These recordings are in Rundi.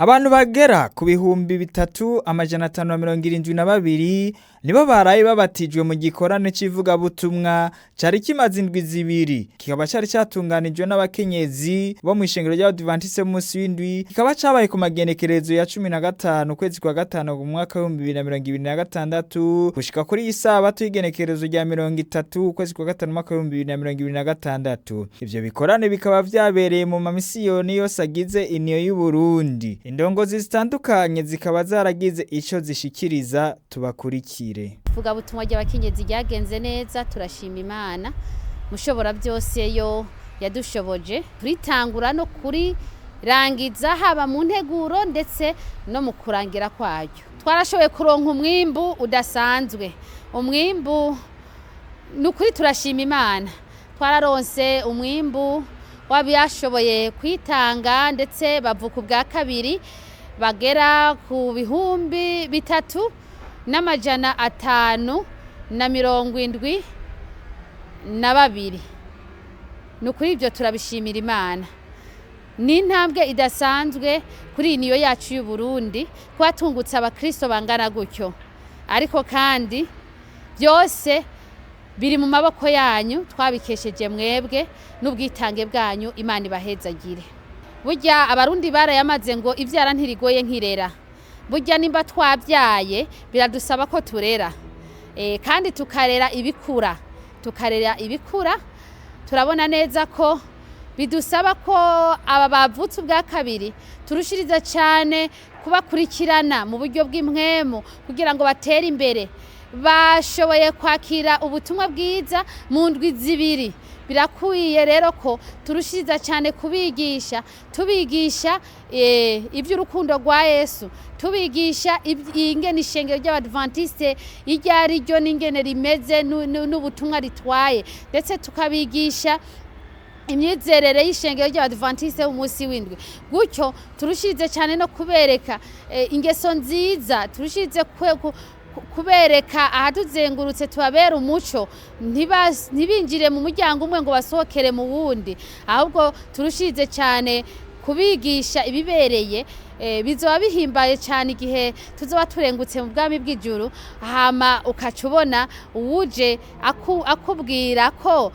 Abantu bagera ku bihumbi 3,572 nibo baraye babatijwe mu gikorane c'ivugabutumwa cari kimaze indwi zibiri. Kikaba cari catunganijwe n'abakenyezi bo mw'ishengero ry'Abadventiste b'umunsi w'indwi. Kikaba cabaye ku magenekerezo ya 15 ukwezi kwa gatanu mu mwaka wa 2026 gushika kuri iyi sabato y'igenekerezo rya 30 ukwezi kwa gatanu mu mwaka wa 2026. Ivyo bikorane bikaba vyabereye mu mamisiyoni yose agize iniyo y'u Burundi. Indongozi zitandukanye zikaba zaragize ico zishikiriza, tubakurikire. Ivugabutumwa ry'abakenyezi ryagenze neza, turashima Imana mushobora byose yo yadushoboje kuritangura no kurirangiza haba mu nteguro ndetse no mu kurangira kwayo. Twarashoboye kuronka umwimbu udasanzwe, umwimbu nukuri turashima Imana. Twararonse umwimbu wabiyashoboye kwitanga ndetse bavuka ubwa kabiri bagera ku bihumbi 3,572. Nukuri ibyo turabishimira Imana. Ni intambwe idasanzwe kuri niyo yacu y'u Burundi kwatungutse abakristo bangana gutyo. Ariko kandi byose biri mu maboko yanyu, twabikesheje mwebwe n'ubwitange bwanyu. Imana ibahezagire. Burya abarundi barayamaze ngo ivyara ntirigoye nkirera. Burya nimba twabyaye biradusaba ko turera, kandi tukarera ibikura, turabona neza ko bidusaba ko aba bavutse ubwa kabiri turushiriza cyane kubakurikirana mu buryo bw'impwemu kugira ngo batere imbere. Bashoboye kwakira ubutumwa bwiza mu ndwi zibiri. Birakwiye rero ko turushiriza cyane kubigisha, tubigisha iby'urukundo rwa Yesu, tubigisha ingene ishengero ry'Abadventiste iryari ryo n'ingene rimeze n'ubutumwa ritwaye, ndetse tukabigisha imyizerere y'ishengero ry'Abadventiste b'umunsi w'indwi. Gutyo turushirize cyane no kubereka ingeso nziza, turushirize kubereka ahatuzengurutse tubabera umuco, ntibinjire mu muryango umwe ngo basohokere mu wundi, ahubwo turushirize cyane kubigisha ibibereye. Bizoba bihimbaye cyane igihe tuzoba turengutse mu bwami bw'ijuru, hama ukacubona uwuje akubwira ko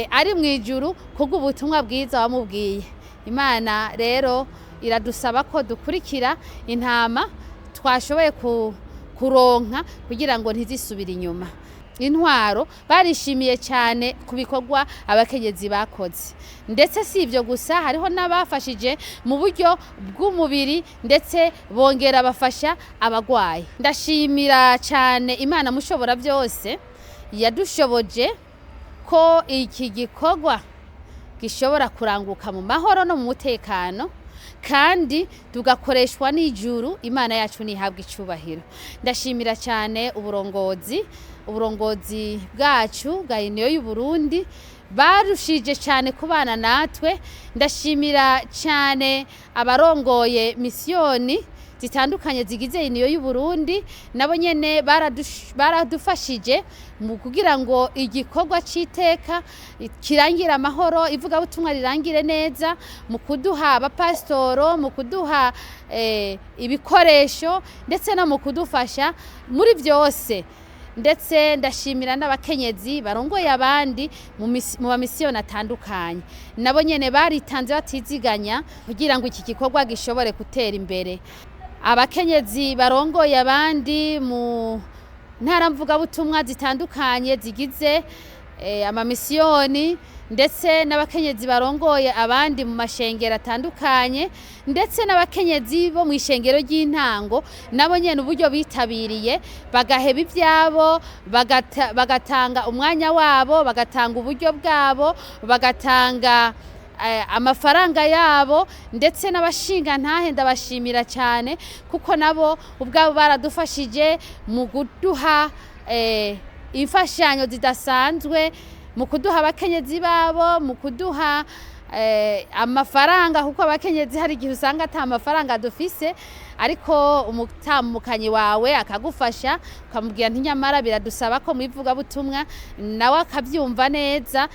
ari mu ijuru kubw'ubutumwa bwiza wamubwiye. Imana rero iradusaba ko dukurikira intama twashoboye kuronka kugira ngo ntizisubire inyuma. Intwaro barishimiye cyane ku bikorwa abakenyezi bakoze, ndetse si ibyo gusa, hariho n'abafashije mu buryo bw'umubiri ndetse bongera bafasha abagwayi. Ndashimira cyane Imana mushobora byose yadushoboje ko iki gikorwa gishobora kuranguka mu mahoro no mu mutekano, kandi tugakoreshwa n'ijuru. Imana yacu nihabwa icubahiro. Ndashimira cyane uburongozi bwacu bwa iniyo y'u Burundi barushije cyane kubana natwe. Ndashimira cyane abarongoye misiyoni zitandukanye zigize iniyo y'u Burundi, nabo nyene baradufashije mu kugira ngo igikorwa c'iteka kirangira amahoro, ivugabutumwa rirangire neza, mu kuduha abapasitoro, mu kuduha ibikoresho ndetse no mu kudufasha muri byose. Ndetse ndashimira n'abakenyezi barongoye abandi mu mamisiyoni atandukanye, nabo nyene baritanze batiziganya kugira ngo iki gikorwa gishobore gutera imbere. Abakenyezi barongoye abandi mu ntara mvugabutumwa zitandukanye zigize amamisiyoni, ndetse n'abakenyezi barongoye abandi mu mashengero atandukanye, ndetse n'abakenyezi bo mu ishengero ry'intango, nabo nyene uburyo bitabiriye bagaheba ivyabo, bagatanga umwanya wabo, bagatanga uburyo bwabo, bagatanga amafaranga yabo, ndetse n'abashinga ntahe ndabashimira cyane kuko nabo ubwabo baradufashije mu kuduha imfashanyo zidasanzwe, mu kuduha abakenyezi babo, mu kuduha amafaranga kuko abakenyezi hari igihe usanga ata mafaranga dufise ariko umutamukanyi wawe akagufasha ukamubwira nti nyamara biradusaba ko mwivuga butumwa nawe akavyumva neza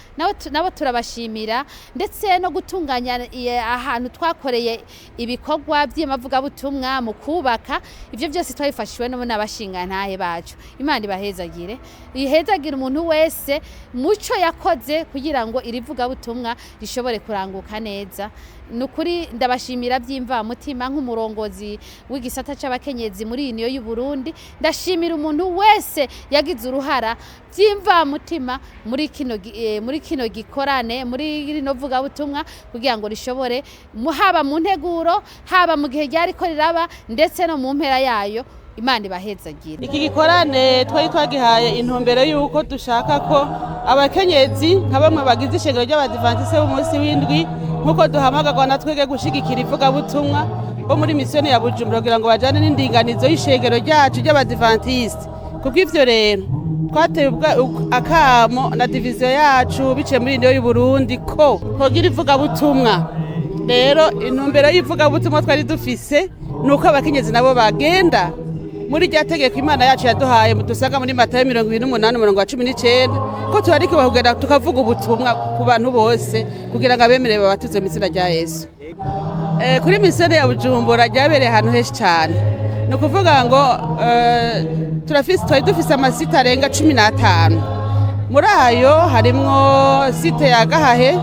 nabo turabashimira ndetse no gutunganya ahantu twakoreye ibikorwa by'amavuga butumwa mu kubaka ivyo byose twabifashishwe n'abashinga ntahe bacu Imana ibahezagire ihezagire umuntu wese muco yakoze kugira ngo irivuga butumwa rishobore kuranguka neza nukuri ndabashimira byimva mutima nk'umurongozi w'igisata c'abakenyezi muri iniyo y'u Burundi ndashimira umuntu wese yagize uruhara byimva mutima muri kino gikorane muri rino vuga butumwa kugira ngo rishobore haba mu nteguro haba mu gihe ryari ko riraba ndetse no mu mpera yayo Imana ibahezagire. Iki gikorane twari twagihaye intumbero y'uko dushaka ko abakenyezi nka bamwe bagize ishengero ry'abadivantiste b'umunsi w'indwi nk'uko duhamagarwa na twege gushigikira ivuga butumwa bo muri misiyoni ya Bujumbura kugira ngo bajane n'indinganizo y'ishengero ryacu ry'abadivantiste. Kubw'ivyo rero twateye akamo na diviziyo yacu biciye muri iniyo y'u Burundi ko hogira ivuga butumwa. Rero intumbero y'ivuga butumwa twari dufise nuko abakenyezi nabo bagenda muri rya tegeko Imana yacu yaduhaye dusanga muri Matayo 28:19 ko turarikiwe kugenda tukavuga ubutumwa ku bantu bose kugira ngo abemere babatuze mu izina rya Yesu. Kuri misiyoni ya Bujumbura ryabereye ahantu henshi cyane ni ukuvuga ngo twari dufise amasite arenga 15 muri ayo harimwo site ya Gahahe,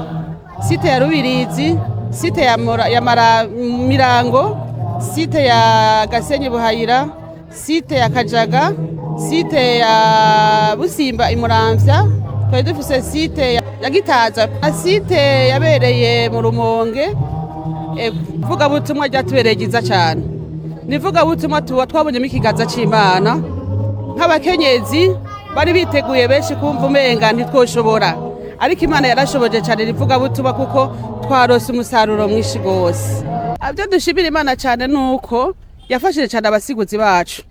site ya Rubirizi, site ya Mirango, site ya Gasenyi Buhayira, site ya Kajaga, site ya Busimba Imuramvya, twari dufise site ya Gitaza, site yabereye mu Rumonge. Vuga butumwa ryatubereye ryiza cyane. Nivuga butumwa twabonyemo ikiganza c'Imana nk'abakenyezi bari biteguye benshi kumva umenga ntitwoshobora ariko Imana yarashoboje cyane rivuga butumwa kuko twarose umusaruro mwinshi gose. Abyo dushimira Imana cyane nuko yafashije cyane abasiguzi bacu.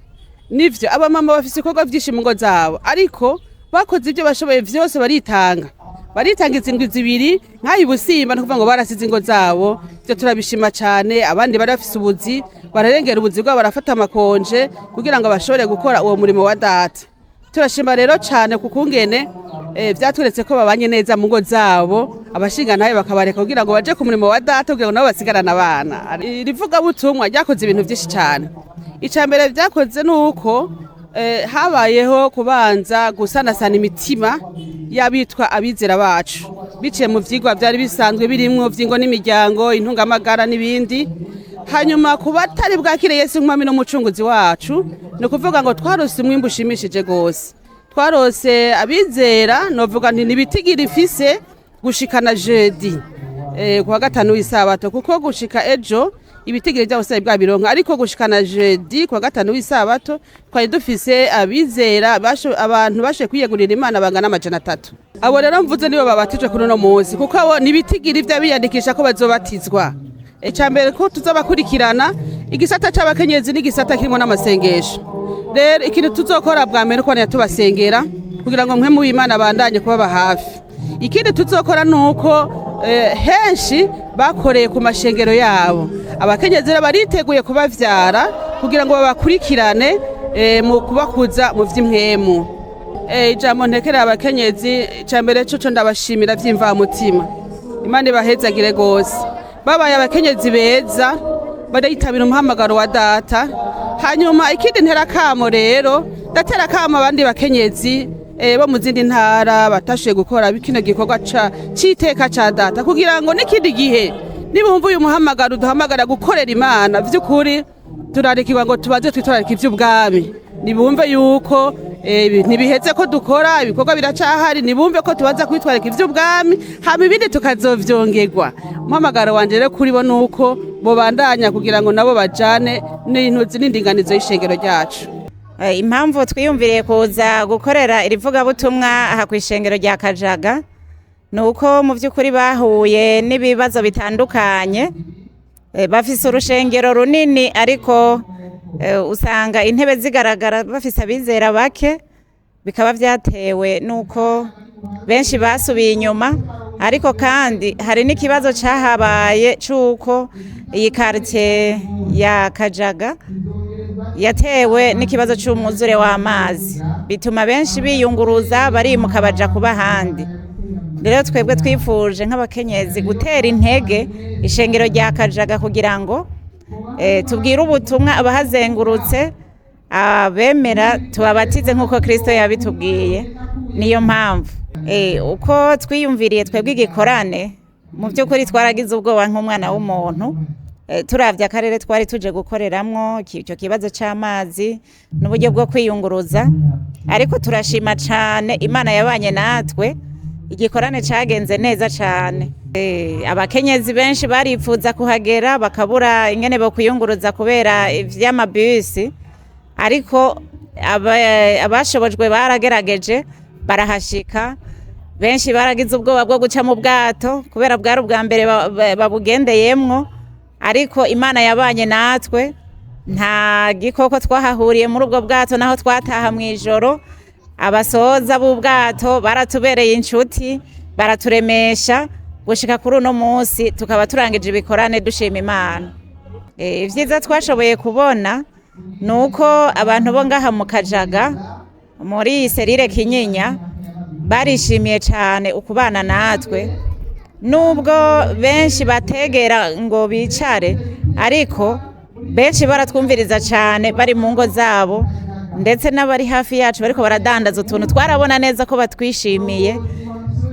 Nivyo abamama bafise ibikorwa byinshi mu ngo zabo ariko bakoze ibyo bashoboye vyose baritanga izindwi zibiri nk'ayi Busimba no kuvuga ngo barasize ingo zabo. Byo turabishima cyane. Abandi bari bafise ubuzi bararengera ubuzi bwabo barafata amakonje kugira ngo bashobore gukora uwo murimo wa data. Turashima rero cyane kukungene vyatweretse ko babanye neza mu ngo zabo abashinga ntaye bakabareka kugira ngo baje ku murimo wa data kugira ngo nabo basigarana abana. Rivuga butumwa ryakoze ibintu byinshi cyane. Icambere vyakoze nuko habayeho kubanza gusanasana imitima y'abitwa abizera bacu biciye mu vyigwa byari bisanzwe birimwo vy'ingo n'imiryango intungamagara n'ibindi. Hanyuma kuba atari bwakire Yesu nk'umwami n'umucunguzi wacu no kuvuga ngo twarose umwimbu ushimishije gose. Twarose abizera novuga nti nibitigira ifise gushikana jeudi kuwa gatanu w'isabato kuko gushika ejo ibitigire byose bwa bironka ariko gushikana jeudi kuwa gatanu w'isabato twari dufise abizera abantu bashe kwiyegurira Imana bangana 300. Abo rero mvuze nibo babatije kuri no munsi kuko abo nibitigire ivyo biyandikisha ko bazobatizwa. Ecambere ko tuzabakurikirana igisata c'abakenyezi n'igisata kirimo n'amasengesho. Rero ikintu tuzokora bwa mbere ko tubasengera kugira ngo mwe mu Imana bandanye kuba hafi. Ikindi tuzokora nuko henshi bakoreye ku mashengero yabo. Abakenyezi bariteguye kubavyara kugira ngo babakurikirane mu kubakuza mu vy'imwemu. Ijambo ntekera abakenyezi icambere cyo ndabashimira vy'imva mutima. Imana ibahezagire gose. Babaye abakenyezi beza baritabira umuhamagaro wa data. Hanyuma ikindi ntera kamo rero ndatera kamo abandi bakenyezi bo mu zindi ntara batashoboye gukora bikino gikorwa c'iteka ca data kugira ngo n'ikindi gihe nibumva uyu muhamagaro duhamagara gukorera Imana vy'ukuri turarikirwa ngo tubaze twitorarika ivy'ubwami. Nibumve yuko ntibiheze ko dukora ibikorwa biracahari. Nibumve ko tubaza kwitwarika ivy'ubwami hama ibindi tukazovyongerwa. Umuhamagaro wanje rero kuri bo nuko bobandanya kugira ngo nabo bajane n'intuzi n'indinganizo y'ishengero ryacu. Impamvu twiyumviriye kuza gukorera irivuga butumwa aha kw'ishengero rya Kajaga nuko mu vy'ukuri bahuye n'ibibazo bitandukanye. Bafise urushengero runini ariko usanga intebe zigaragara bafise abizera bake bikaba vyatewe nuko benshi basubiye inyuma, ariko kandi hari n'ikibazo cyahabaye cy'uko iyi quartier ya Kajaga yatewe n'ikibazo cy'umwuzure w'amazi, bituma benshi biyunguruza barimuka baja kuba ahandi. Rero twebwe twifuje nk'abakenyezi gutera intege ishengero rya Kajaga kugira ngo tubwire ubutumwa abahazengurutse, abemera tubabatize nk'uko Kristo yabitubwiye. Niyo mpamvu uko twiyumviriye twebwe igikorane, mu by'ukuri twaragize ubwoba nk'umwana w'umuntu, turavye akarere twari tuje gukoreramwo icyo kibazo cy'amazi n'uburyo bwo kwiyunguruza, ariko turashima cyane Imana yabanye natwe, igikorane cyagenze neza cyane. Abakenyezi benshi baripfuza kuhagera bakabura ingene bo kwiyunguruza kubera ivy'amabisi, ariko abashobojwe baragerageje barahashika. Benshi baragize ubwoba bwo guca mu bwato kubera bwari ubwa mbere babugendeyemwo, ariko Imana yabanye natwe, nta gikoko twahahuriye muri ubwo bwato, naho twataha mu ijoro. Abasoza b'ubwato baratubereye inshuti, baraturemesha gushika kuri uno munsi tukaba turangije ibikorane dushima Imana. Ivyiza twashoboye kubona nuko abantu bo ngaha mu Kajaga muri serire Kinyinya barishimiye cyane ukubana natwe, nubwo benshi bategera ngo bicare, ariko benshi baratwumviriza cyane bari mu ngo zabo, ndetse n'abari hafi yacu bariko baradandaza utuntu. Twarabona neza ko batwishimiye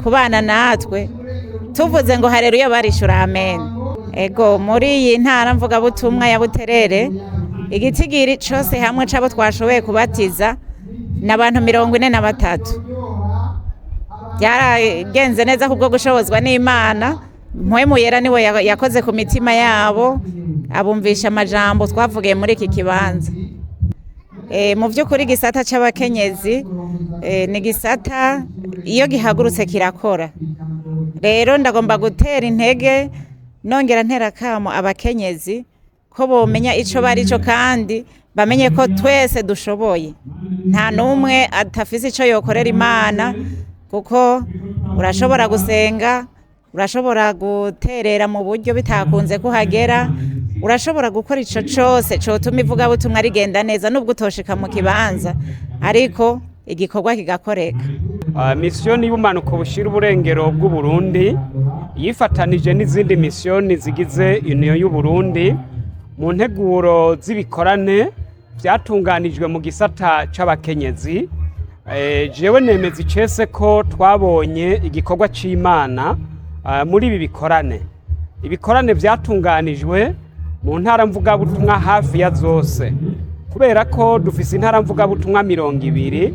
kubana natwe, tuvuze ngo haleluya barishura amen. Ego muri iyi ntara mvuga butumwa ya Buterere, igitigiri cyose hamwe cabo twashoboye kubatiza n'abantu 43. Byaragenze neza kubwo gushobozwa n'Imana. Mpwemu Yera niwe yakoze ku mitima yabo, abumvisha amajambo twavugiye muri iki kibanza. Mu by'ukuri gisata c'abakenyezi ni gisata iyo gihagurutse kirakora. Rero ndagomba gutera intege nongera ntera kamo abakenyezi ko bomenya ico barico, kandi bamenye ko twese dushoboye, nta numwe atafise ico yokorera Imana, kuko urashobora gusenga, urashobora guterera mu buryo bitakunze kuhagera, urashobora gukora ico cose cotuma ivuga butumwa rigenda neza nubwo utoshika mu kibanza, ariko igikorwa kigakoreka. Misiyoni y'ubumanuko bushira uburengero bw'u Burundi yifatanije n'izindi misiyoni zigize Union y'u Burundi mu nteguro z'ibikorane byatunganijwe mu gisata c'abakenyezi. Jewe nemeza icese ko twabonye igikorwa c'Imana muri ibi bikorane. Ibikorane byatunganijwe mu ntara mvuga butumwa hafi ya zose, kubera ko dufise intara mvuga butumwa 200.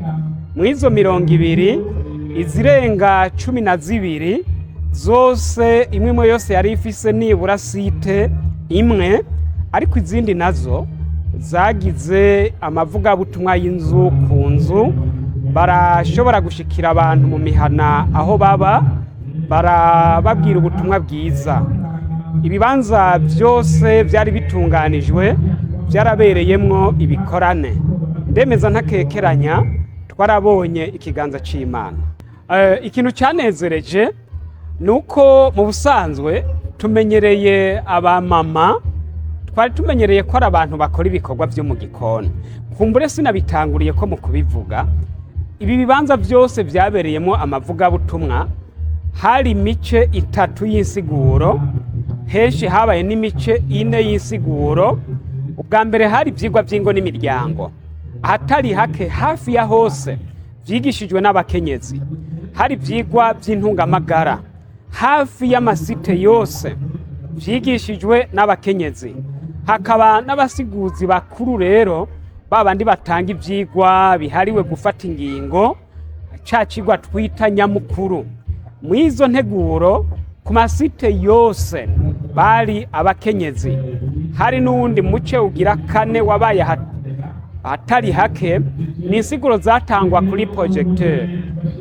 Mwizo 200 izirenga 12 zose, imwe yose yari ifise nibura site imwe, ariko izindi nazo zagize amavuga butumwa y'inzu ku nzu, barashobora gushikira abantu mu mihana aho baba, barababwira ubutumwa bwiza. Ibibanza byose byari bitunganijwe byarabereyemwo ibikorane. Ndemeza ntakekeranya twarabonye ikiganza c'Imana. Ikintu cyanezereje nuko mu busanzwe tumenyereye abamama, twari tumenyereye ko ari abantu bakora ibikorwa byo mu gikoni. Kumbure sinabitanguriye ko mu kubivuga, ibi bibanza byose byabereyemo amavuga butumwa, hari imice 3 y'insiguro, henshi habaye n'imice 4 y'insiguro. Ubwa mbere hari ivyigwa by'ingo n'imiryango, ahatari hake hafi ya hose vyigishijwe n'abakenyezi. Hari ivyigwa by'intungamagara hafi y'amasite yose vyigishijwe n'abakenyezi. Hakaba n'abasiguzi bakuru rero babandi batanga ivyigwa bihariwe gufata ingingo, ca cigwa twita nyamukuru. Mwizo nteguro ku masite yose bari abakenyezi. Hari n'uwundi muce ugira 4 wabaye hatari hake, ni insiguro zatangwa kuri projecteur.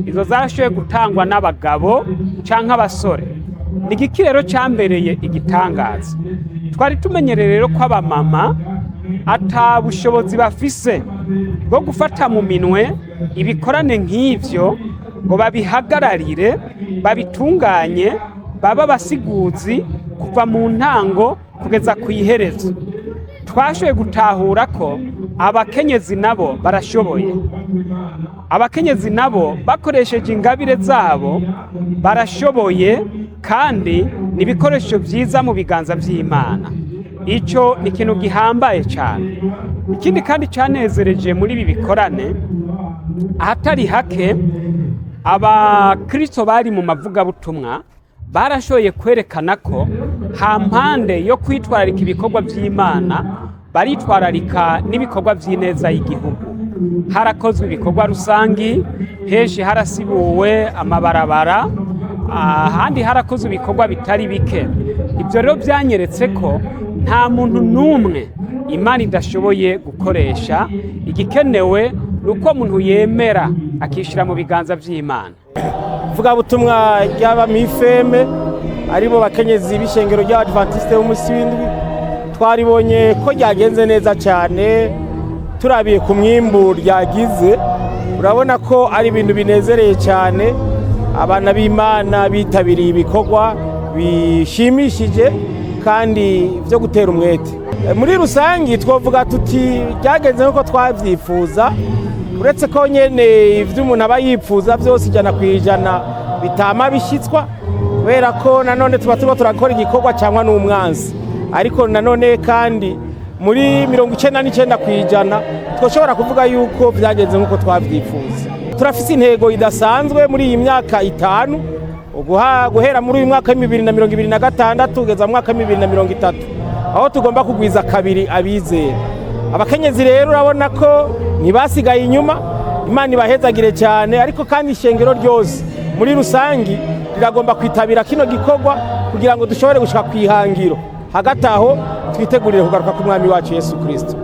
Izo zarashoboye gutangwa n'abagabo canke abasore. Ni igiki rero cambereye igitangaza. Twari tumenyereye rero ko abamama ata bushobozi bafise bwo gufata mu minwe ibikorane nk'ivyo ngo babihagararire babitunganye baba abasiguzi kuva mu ntango kugeza ku iherezo. Twashoboye gutahura ko abakenyezi nabo barashoboye, abakenyezi nabo bakoresheje ingabire zabo barashoboye, kandi ni ibikoresho byiza mu biganza by'Imana. Icyo ni ikintu gihambaye cyane. Ikindi kandi cyanezereje muri ibi bikorane, ahatari hake abakristo bari mu mavugabutumwa barashoboye kwerekana ko hampande yo kwitwararika ibikorwa by'Imana baritwararika n'ibikorwa by'ineza y'igihugu. Harakozwe ibikorwa rusangi, henshi harasibuwe amabarabara, ahandi harakozwe ibikorwa bitari bike. Ibyo rero byanyeretse ko nta muntu n'umwe Imana idashoboye gukoresha. Igikenewe ni uko umuntu yemera akishyira mu biganza by'Imana. Ivugabutumwa ry'abamifeme aribo bakenyezi b'ishengero ry'Abadventiste b'umunsi w'indwi twaribonye ko ryagenze neza cyane. Turabiye ku mwimbu ryagize, urabona ko ari ibintu binezereye cyane. Abana b'Imana bitabiriye ibikorwa bishimishije kandi byo gutera umwete. Muri rusangi twavuga tuti ryagenze nk'uko twabyifuza, uretse ko nyene ivyo umuntu aba yifuza byose 100% bitama bishyitswa, kubera ko nanone tuba turiko turakora igikorwa cyangwa n'umwanzi. Ariko nanone kandi muri 99% twoshobora kuvuga yuko byagenze nk'uko twabyifuza. Turafise intego idasanzwe muri iyi myaka 5, guhera muri uyu mwaka 2026 kugeza mu mwaka 2030, aho tugomba kugwiza kabiri abizera. Abakenyezi rero urabona ko ntibasigaye inyuma, Imana ibahezagire cyane, ariko kandi ishengero ryose muri rusangi riragomba kwitabira kino gikorwa kugira ngo dushobore gushika kwihangiro. Hagati aho twitegurire kugaruka ku mwami wacu Yesu Kristo.